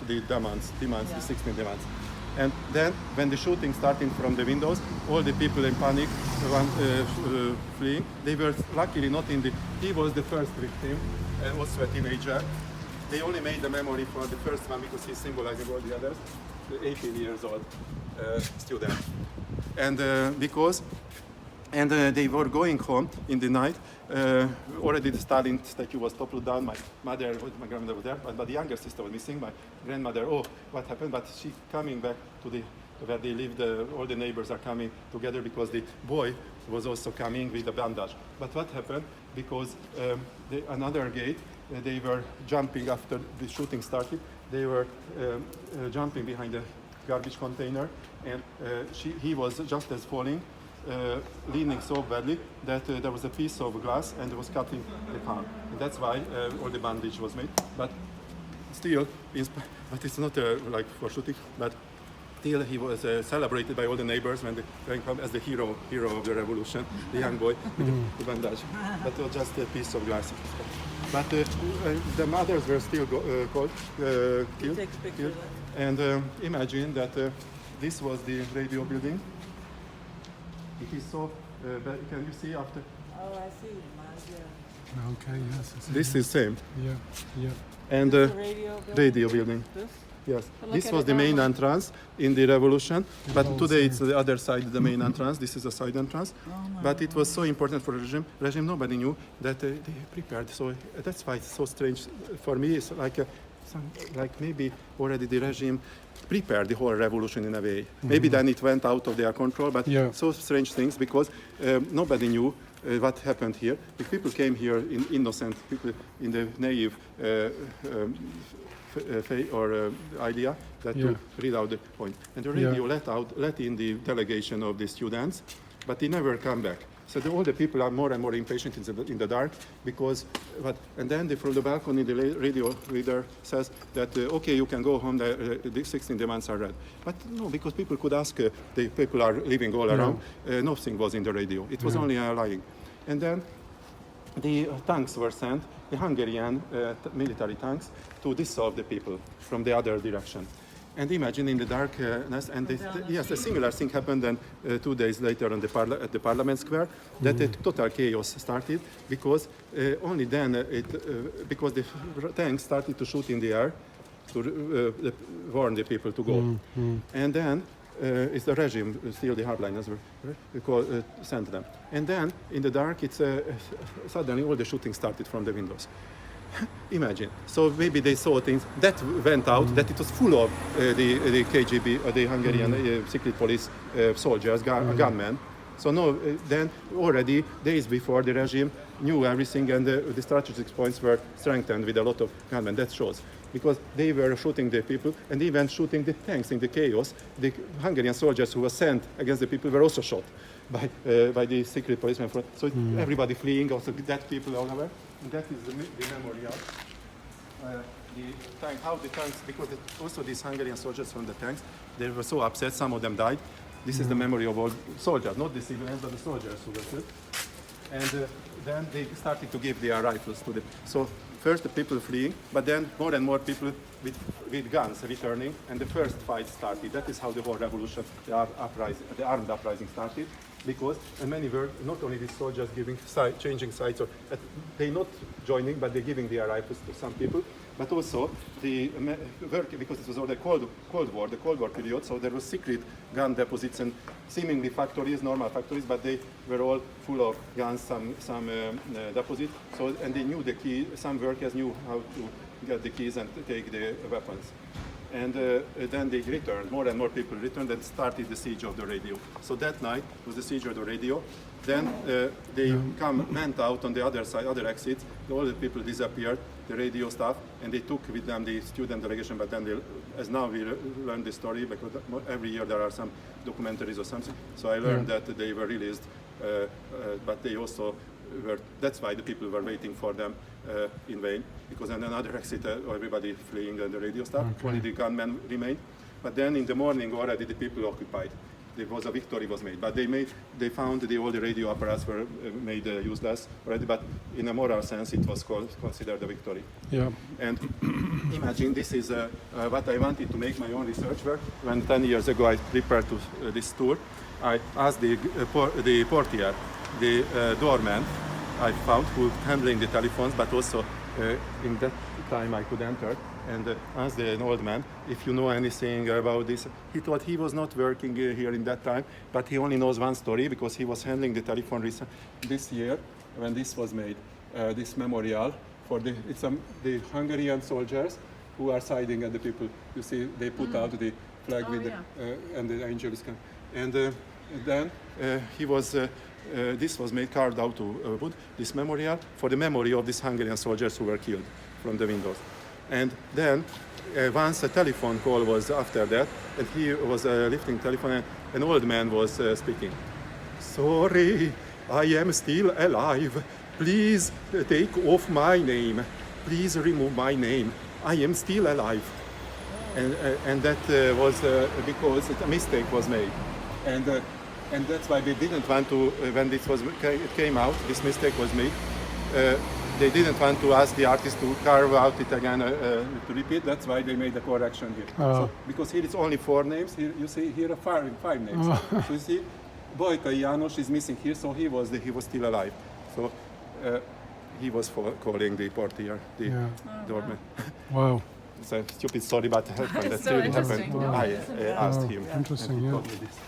the demands, the 16 demands. And then, when the shooting started from the windows, all the people in panic, fleeing. They were luckily not in the. He was the first victim, also a teenager. They only made the memory for the first one because he's symbolizing all the others. The 18 years old student, and they were going home in the night. Already the Stalin statue was toppled down. My grandmother was there, but the younger sister was missing. My grandmother, oh, what happened? But she coming back to where they lived. All the neighbors are coming together because the boy was also coming with a bandage. But what happened? Because another gate, they were jumping after the shooting started. They were jumping behind the garbage container, and he was just as falling. Leaning so badly that there was a piece of glass and it was cutting the palm. And that's why all the bandage was made. But still, but it's not like for shooting, but still he was celebrated by all the neighbors when they come as the hero of the revolution, the young boy with the bandage. But it was just a piece of glass. But the mothers were still killed. And imagine that this was the radio building. It is so. Can you see after? Oh, I see. Yeah. Okay, yes. I see This that. is same. Yeah. And This is the radio building. This? This? Yes. Look This at was it the main now. entrance in the revolution, but all today same. it's the other side, the main entrance. This is the side entrance. But it was so important for the regime. Nobody knew that they prepared. So that's why it's so strange. For me, it's like maybe already the regime prepared the whole revolution in a way. Maybe then it went out of their control, but so strange things because nobody knew what happened here. The people came here innocent, people in the naive idea that to read out the point. And the radio let in the delegation of the students, but they never come back. So all the people are more and more impatient in the dark because, and then from the balcony the radio reader says that okay, you can go home. The 16 demands are read, but no, because people could ask. The people are living all around. Nothing was in the radio. It was only lying. And then the tanks were sent, the Hungarian military tanks, to dissolve the people from the other direction. And imagine in the darkness, and yes, a similar thing happened then 2 days later on at the Parliament Square, that a total chaos started because only then, because the tanks started to shoot in the air to warn the people to go. And then it's the regime, still the hardliners sent them. And then in the dark, it's suddenly all the shooting started from the windows. Imagine. So maybe they saw things that went out, that it was full of the KGB, the Hungarian secret police soldiers, gunmen. So no, then already days before the regime knew everything, and the strategic points were strengthened with a lot of gunmen. That shows. Because they were shooting the people and even shooting the tanks in the chaos. The Hungarian soldiers who were sent against the people were also shot by the secret policemen. So everybody fleeing, also dead people all over. And that is the memory of the tank, how the tanks, because also these Hungarian soldiers from the tanks, they were so upset, some of them died. This is the memory of all soldiers, not the civilians, but the soldiers who were killed. And then they started to give their rifles to them. So first the people fleeing, but then more and more people with guns returning, and the first fight started. That is how the whole revolution, the armed uprising started. Because many were not only the soldiers changing sides, or they not joining, but they're giving their rifles to some people. But also the work, because it was all the Cold War period. So there were secret gun deposits and seemingly factories, normal factories, but they were all full of guns, some deposits. So and they knew the key. Some workers knew how to get the keys and take the weapons. And then they returned, more and more people returned and started the siege of the radio. So that night was the siege of the radio. Then they went out on the other side, other exits. All the people disappeared, the radio staff, and they took with them the student delegation. But then, as now we learn the story, because every year there are some documentaries or something. So I learned that they were released, but they also were, that's why the people were waiting for them in vain, because on another exit everybody fleeing and the radio stuff, only the gunmen remained. But then in the morning already the people occupied. there was a victory was made. But they found all the radio apparatus were made useless already. But in a moral sense, it was considered a victory. Yeah. And imagine this is what I wanted to make my own research work. When 10 years ago I prepared to this tour, I asked the portier, the doorman I found who handling the telephones, but also in that time I could enter, and asked an old man if you know anything about this. He thought he was not working here in that time, but he only knows one story because he was handling the telephone this year when this was made, this memorial for the Hungarian soldiers who are siding at the people. You see, they put out the flag with and the angel is coming. And then this was made, carved out of wood, this memorial, for the memory of these Hungarian soldiers who were killed from the windows. And then once a telephone call was after that, and he was lifting telephone, and an old man was speaking. Sorry, I am still alive. Please take off my name. Please remove my name. I am still alive. And that was because a mistake was made. And that's why we didn't want to, when it came out, this mistake was made, they didn't want to ask the artist to carve out it again to repeat. That's why they made a correction here. So, because here it's only 4 names. Here you see here are 5 names. So you see, Bolykai János is missing here, so he was still alive. So he was calling the portier, the doorman. Wow. It's a stupid story, but that So really happened. interesting. I asked him. Interesting, and he yeah. told me this.